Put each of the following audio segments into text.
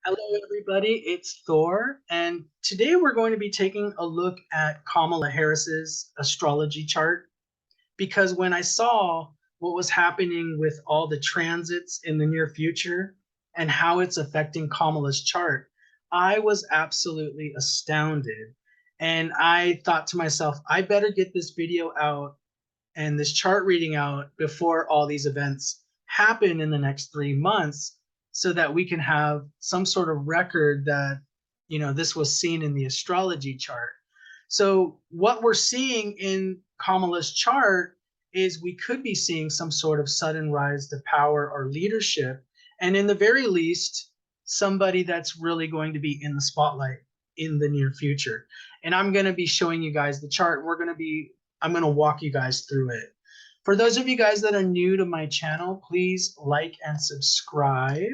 Hello, everybody. It's Thor, and today we're going to be taking a look at Kamala Harris's astrology chart because when I saw what was happening with all the transits in the near future and how it's affecting Kamala's chart, I was absolutely astounded. And I thought to myself, I better get this video out and this chart reading out before all these events happen in the next 3 months so that we can have some sort of record that this was seen in the astrology chart. So what we're seeing in Kamala's chart is we could be seeing some sort of sudden rise to power or leadership, and in the very least somebody that's really going to be in the spotlight in the near future. And I'm going to be showing you guys the chart. I'm going to walk you guys through it. For those of you guys that are new to my channel, please like and subscribe.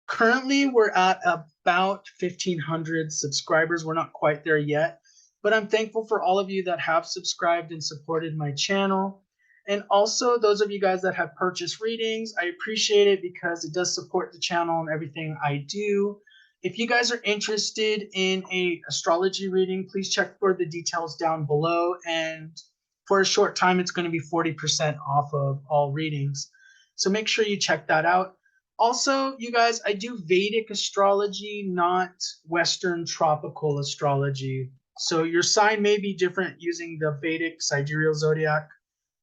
Currently, we're at about 1,500 subscribers. We're not quite there yet, but I'm thankful for all of you that have subscribed and supported my channel. And also those of you guys that have purchased readings, I appreciate it because it does support the channel and everything I do. If you guys are interested in a astrology reading, please check for the details down below. And for a short time, it's going to be 40% off of all readings. So make sure you check that out. Also, you guys, I do Vedic astrology, not Western tropical astrology. So your sign may be different using the Vedic sidereal zodiac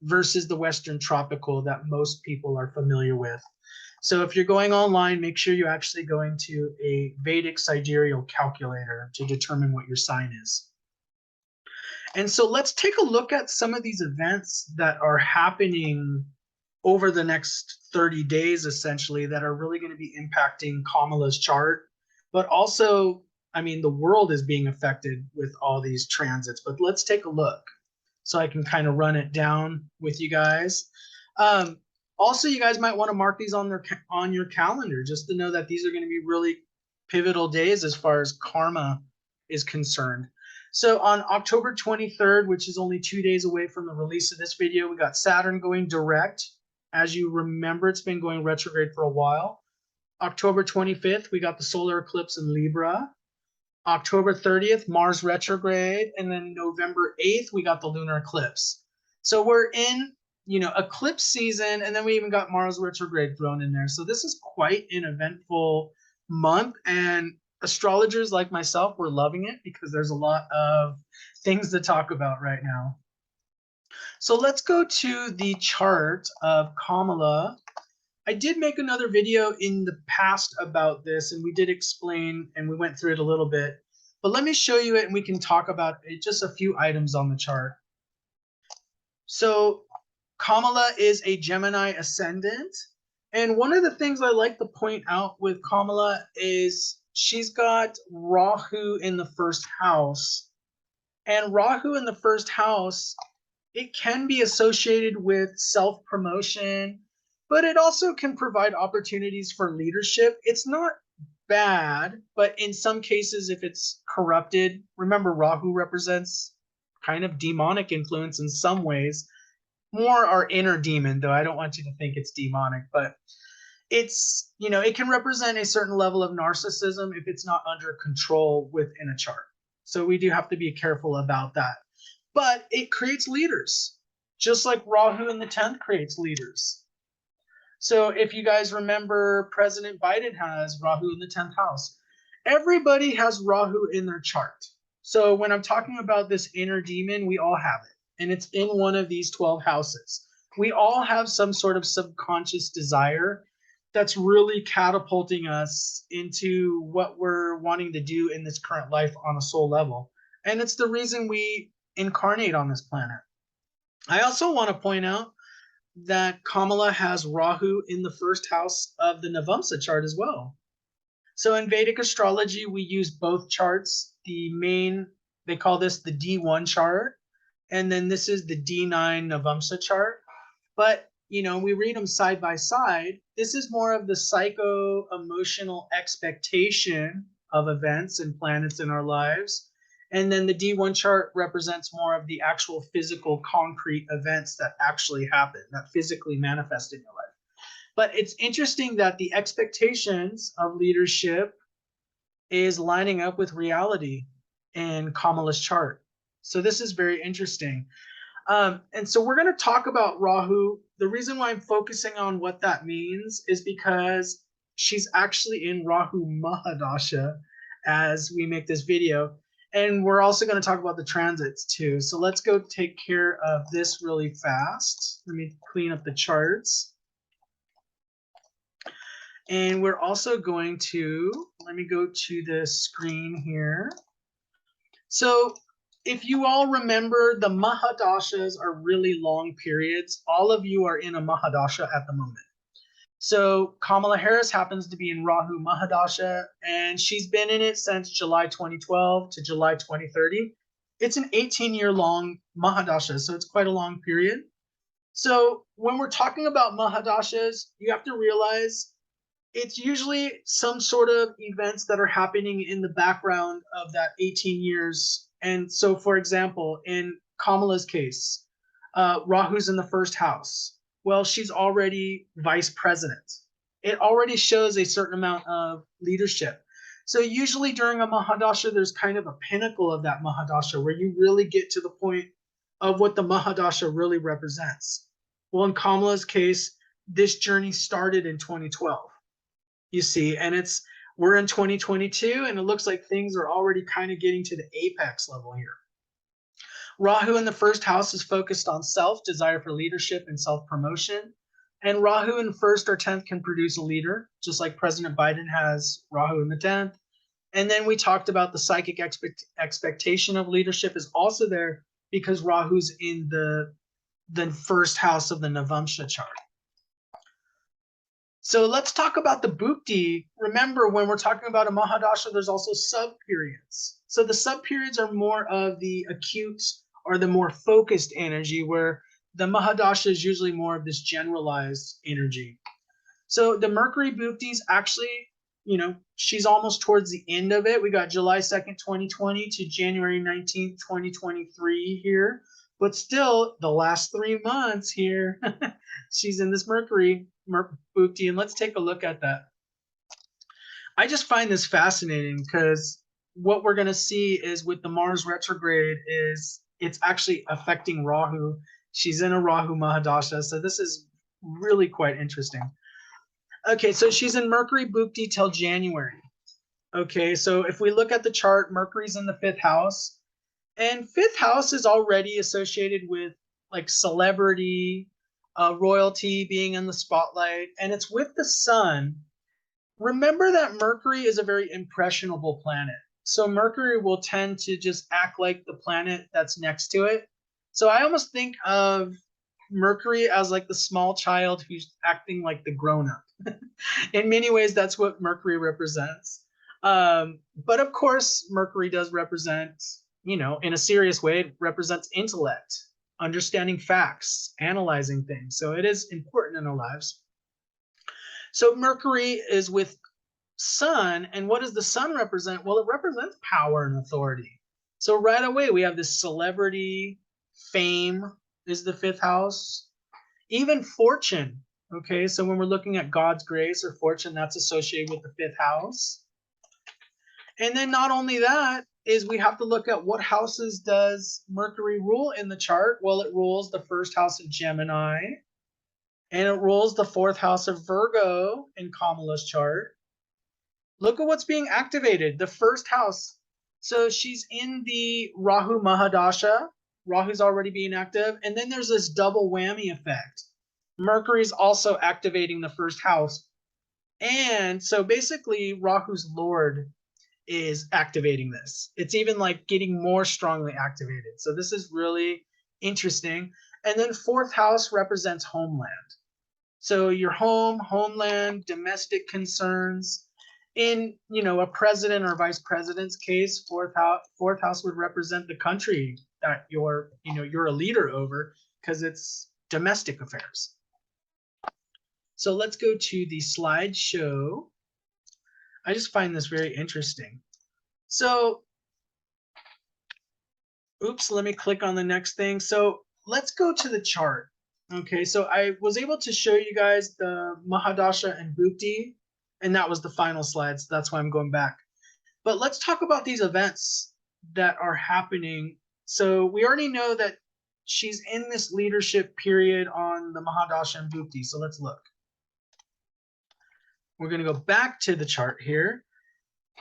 versus the Western tropical that most people are familiar with. So if you're going online, make sure you actually go into a Vedic sidereal calculator to determine what your sign is. And so let's take a look at some of these events that are happening over the next 30 days, essentially, that are really going to be impacting Kamala's chart. But also, I mean, the world is being affected with all these transits. But let's take a look so I can kind of run it down with you guys. Also, you guys might want to mark these on your calendar just to know that these are going to be really pivotal days as far as karma is concerned. So on October 23rd, which is only 2 days away from the release of this video, we got Saturn going direct. As you remember, it's been going retrograde for a while. October 25th, we got the solar eclipse in Libra. October 30th, Mars retrograde. And then November 8th, we got the lunar eclipse. So we're in, eclipse season. And then we even got Mars retrograde thrown in there. So this is quite an eventful month. And astrologers like myself, we're loving it because there's a lot of things to talk about right now. So let's go to the chart of Kamala. I did make another video in the past about this, and we did explain and we went through it a little bit. But let me show you it and we can talk about it, just a few items on the chart. So Kamala is a Gemini ascendant. And one of the things I like to point out with Kamala is she's got Rahu in the first house. And Rahu in the first house, it can be associated with self-promotion, but it also can provide opportunities for leadership. It's not bad, but in some cases, if it's corrupted, remember Rahu represents kind of demonic influence in some ways, more our inner demon, though I don't want you to think it's demonic, but it's, it can represent a certain level of narcissism if it's not under control within a chart. So we do have to be careful about that. But it creates leaders, just like Rahu in the 10th creates leaders. So if you guys remember, President Biden has Rahu in the 10th house. Everybody has Rahu in their chart. So when I'm talking about this inner demon, we all have it. And it's in one of these 12 houses. We all have some sort of subconscious desire that's really catapulting us into what we're wanting to do in this current life on a soul level. And it's the reason we incarnate on this planet. I also want to point out that Kamala has Rahu in the first house of the Navamsa chart as well. So in Vedic astrology, we use both charts. They call this the D1 chart, and then this is the D9 Navamsa chart. But, we read them side by side. This is more of the psycho-emotional expectation of events and planets in our lives. And then the D1 chart represents more of the actual physical, concrete events that actually happen, that physically manifest in your life. But it's interesting that the expectations of leadership is lining up with reality in Kamala's chart. So this is very interesting. And so we're going to talk about Rahu. The reason why I'm focusing on what that means is because she's actually in Rahu Mahadasha as we make this video. And we're also going to talk about the transits too. So let's go take care of this really fast. Let me clean up the charts. And we're also going to, let me go to the screen here. So if you all remember, the Mahadashas are really long periods. All of you are in a Mahadasha at the moment. So Kamala Harris happens to be in Rahu Mahadasha, and she's been in it since July 2012 to July 2030. It's an 18-year long Mahadasha, so it's quite a long period. So when we're talking about Mahadashas, you have to realize it's usually some sort of events that are happening in the background of that 18 years. And so, for example, in Kamala's case, Rahu's in the first house. Well, she's already vice president. It already shows a certain amount of leadership. So usually during a Mahadasha, there's kind of a pinnacle of that Mahadasha where you really get to the point of what the Mahadasha really represents. Well, in Kamala's case, this journey started in 2012. You see, and we're in 2022, and it looks like things are already kind of getting to the apex level here. Rahu in the first house is focused on self, desire for leadership and self-promotion. And Rahu in first or 10th can produce a leader, just like President Biden has Rahu in the 10th. And then we talked about the psychic expectation of leadership is also there because Rahu's in the first house of the Navamsha chart. So let's talk about the Bhukti. Remember, when we're talking about a Mahadasha, there's also sub-periods. So the sub-periods are more of the acute or the more focused energy, where the Mahadasha is usually more of this generalized energy. So the Mercury Bhukti is actually, she's almost towards the end of it. We got July 2nd, 2020 to January 19th, 2023 here. But still, the last 3 months here, she's in this Mercury Bhukti, and let's take a look at that. I just find this fascinating because what we're going to see is with the Mars retrograde is it's actually affecting Rahu. She's in a Rahu Mahadasha, so this is really quite interesting. Okay, so she's in Mercury Bhukti till January. Okay, so if we look at the chart, Mercury's in the 5th house. And 5th house is already associated with like celebrity, royalty being in the spotlight, and it's with the sun. Remember that Mercury is a very impressionable planet. So Mercury will tend to just act like the planet that's next to it. So I almost think of Mercury as like the small child who's acting like the grown-up. In many ways, that's what Mercury represents. But of course, Mercury does represent, in a serious way, it represents intellect, understanding facts, analyzing things. So it is important in our lives. So Mercury is with Sun, and what does the Sun represent? Well, it represents power and authority. So right away, we have this celebrity, fame is the 5th house, even fortune. Okay, so when we're looking at God's grace or fortune, that's associated with the 5th house. And then not only that, is we have to look at what houses does Mercury rule in the chart. Well, it rules the 1st house of Gemini, and it rules the 4th house of Virgo in Kamala's chart. Look at what's being activated, the 1st house. So she's in the Rahu Mahadasha. Rahu's already being active. And then there's this double whammy effect. Mercury's also activating the 1st house. And so basically, Rahu's Lord is activating this. It's even like getting more strongly activated. So this is really interesting. And then 4th house represents homeland. So your home, homeland, domestic concerns. In a president or vice president's case, 4th house would represent the country that you're a leader over, because it's domestic affairs. So let's go to the slideshow. I just find this very interesting. So, oops, let me click on the next thing. So let's go to the chart. Okay, so I was able to show you guys the Mahadasha and Bhukti, and that was the final slide, so that's why I'm going back. But let's talk about these events that are happening. So we already know that she's in this leadership period on the Mahadasha and Bhukti. So let's look. We're going to go back to the chart here.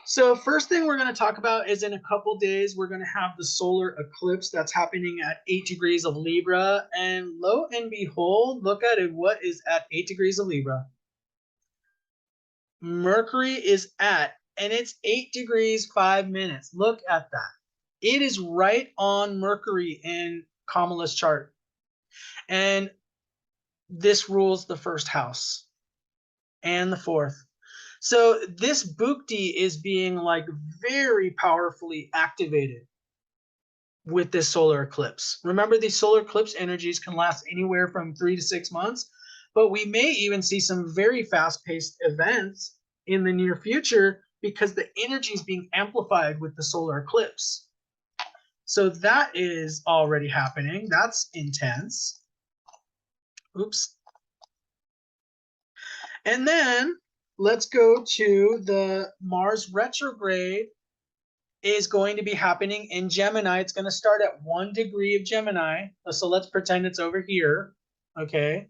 So first thing we're going to talk about is in a couple days, we're going to have the solar eclipse that's happening at 8 degrees of Libra. And lo and behold, look at it. What is at 8 degrees of Libra? Mercury is at, and it's 8 degrees 5 minutes. Look at that. It is right on Mercury in Kamala's chart. And this rules the first house and the fourth. So this Bhukti is being like very powerfully activated with this solar eclipse. Remember, these solar eclipse energies can last anywhere from 3 to 6 months, but we may even see some very fast-paced events in the near future because the energy is being amplified with the solar eclipse. So that is already happening. That's intense. Oops. And then let's go to the Mars retrograde is going to be happening in Gemini. It's going to start at 1 degree of Gemini. So let's pretend it's over here. Okay.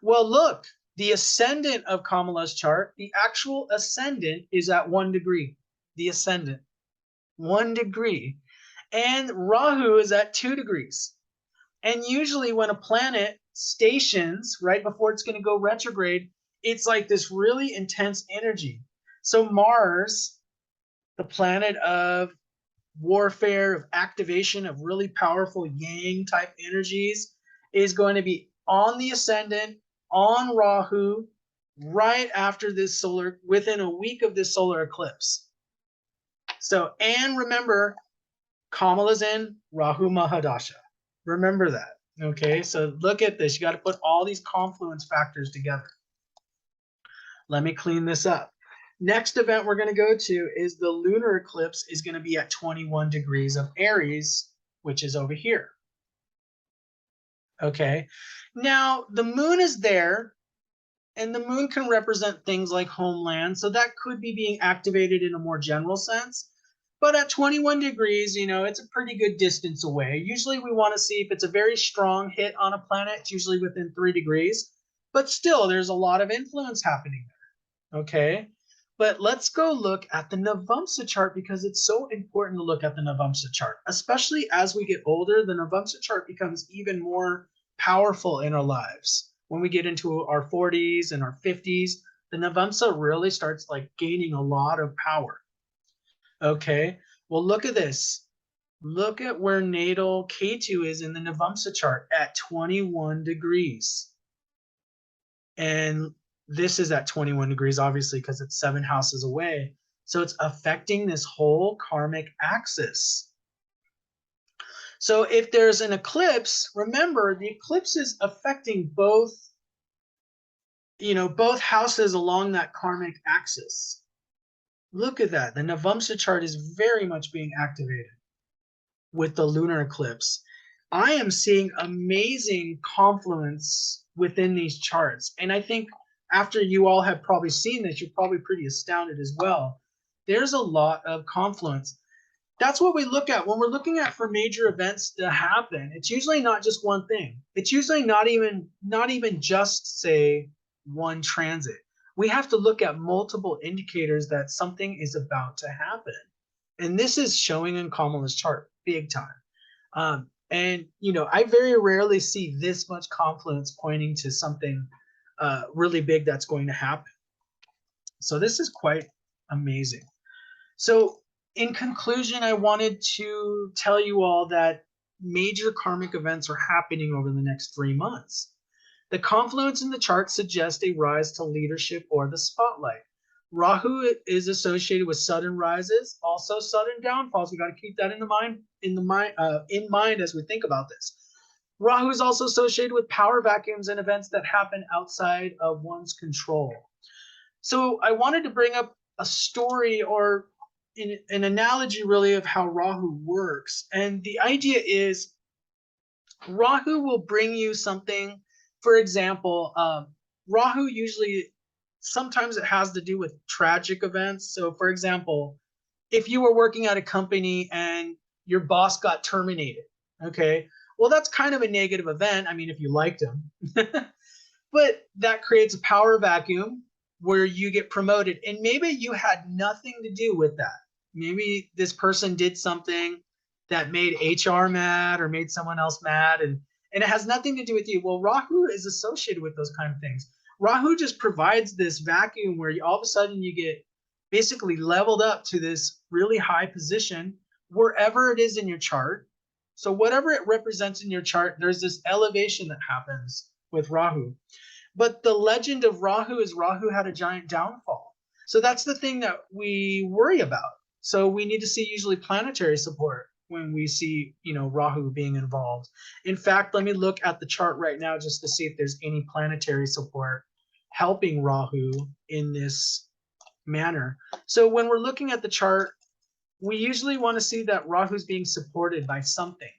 Well, look, the ascendant of Kamala's chart, the actual ascendant is at 1 degree. The ascendant, 1 degree. And Rahu is at 2 degrees. And usually when a planet stations right before it's going to go retrograde, it's like this really intense energy. So Mars, the planet of warfare, of activation, of really powerful yang type energies, is going to be on the ascendant, on Rahu, right after this solar, within a week of this solar eclipse. So, and remember, Kamala's in Rahu Mahadasha. Remember that. Okay, so look at this. You got to put all these confluence factors together. Let me clean this up. Next event we're going to go to is the lunar eclipse is going to be at 21 degrees of Aries, which is over here. Okay, now the moon is there, and the moon can represent things like homeland, so that could be being activated in a more general sense. But at 21 degrees, you know, it's a pretty good distance away. Usually we want to see if it's a very strong hit on a planet, it's usually within 3 degrees. But still, there's a lot of influence happening there. Okay, but let's go look at the Navamsa chart because it's so important to look at the Navamsa chart. Especially as we get older, the Navamsa chart becomes even more powerful in our lives. When we get into our 40s and our 50s, the Navamsa really starts like gaining a lot of power. Okay, well, look at this. Look at where natal Ketu is in the Navamsa chart at 21 degrees. And this is at 21 degrees, obviously, because it's 7 houses away. So it's affecting this whole karmic axis. So if there's an eclipse, remember, the eclipse is affecting both, you know, both houses along that karmic axis. Look at that. The Navamsa chart is very much being activated with the lunar eclipse. I am seeing amazing confluence within these charts. And I think after you all have probably seen this, you're probably pretty astounded as well. There's a lot of confluence. That's what we look at when we're looking at for major events to happen. It's usually not just one thing. It's usually not even just, say, one transit. We have to look at multiple indicators that something is about to happen. And this is showing in Kamala's chart big time. And, you know, I very rarely see this much confluence pointing to something really big that's going to happen. So this is quite amazing. So in conclusion, I wanted to tell you all that major karmic events are happening over the next 3 months. The confluence in the chart suggests a rise to leadership or the spotlight. Rahu is associated with sudden rises, also sudden downfalls. We got to keep that in mind as we think about this. Rahu is also associated with power vacuums and events that happen outside of one's control. So I wanted to bring up a story or an analogy really of how Rahu works. And the idea is Rahu will bring you something. For example, Rahu usually, sometimes it has to do with tragic events. So for example, if you were working at a company and your boss got terminated, okay, well, that's kind of a negative event. I mean, if you liked him, but that creates a power vacuum where you get promoted. And maybe you had nothing to do with that. Maybe this person did something that made HR mad or made someone else mad, and it has nothing to do with you. Well, Rahu is associated with those kind of things. Rahu just provides this vacuum where all of a sudden you get basically leveled up to this really high position wherever it is in your chart. So whatever it represents in your chart, there's this elevation that happens with Rahu. But the legend of Rahu is Rahu had a giant downfall. So that's the thing that we worry about. So we need to see usually planetary support when we see, Rahu being involved. In fact, let me look at the chart right now just to see if there's any planetary support helping Rahu in this manner. So when we're looking at the chart, we usually want to see that Rahu's being supported by something.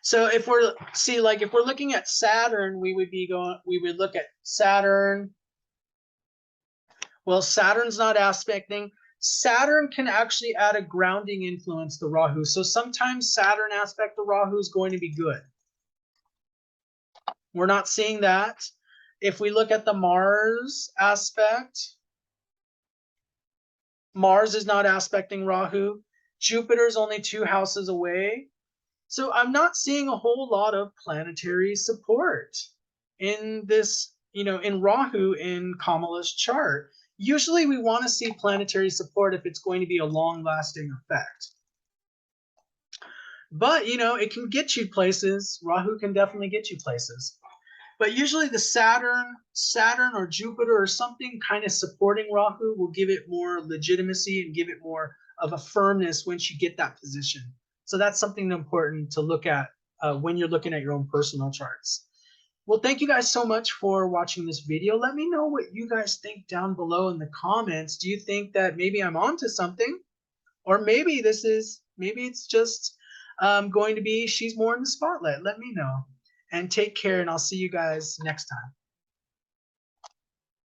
So if we're looking at Saturn, we would look at Saturn. Well, Saturn's not aspecting. Saturn can actually add a grounding influence to Rahu. So sometimes Saturn aspect to Rahu is going to be good. We're not seeing that. If we look at the Mars aspect, Mars is not aspecting Rahu. Jupiter's only 2 houses away. So I'm not seeing a whole lot of planetary support in this, in Rahu in Kamala's chart. Usually we want to see planetary support if it's going to be a long-lasting effect. But, it can get you places. Rahu can definitely get you places. But usually the Saturn or Jupiter or something kind of supporting Rahu will give it more legitimacy and give it more of a firmness once you get that position. So that's something important to look at when you're looking at your own personal charts. Well, thank you guys so much for watching this video. Let me know what you guys think down below in the comments. Do you think that maybe I'm onto something? Or maybe it's just going to be she's more in the spotlight. Let me know. And take care, and I'll see you guys next time.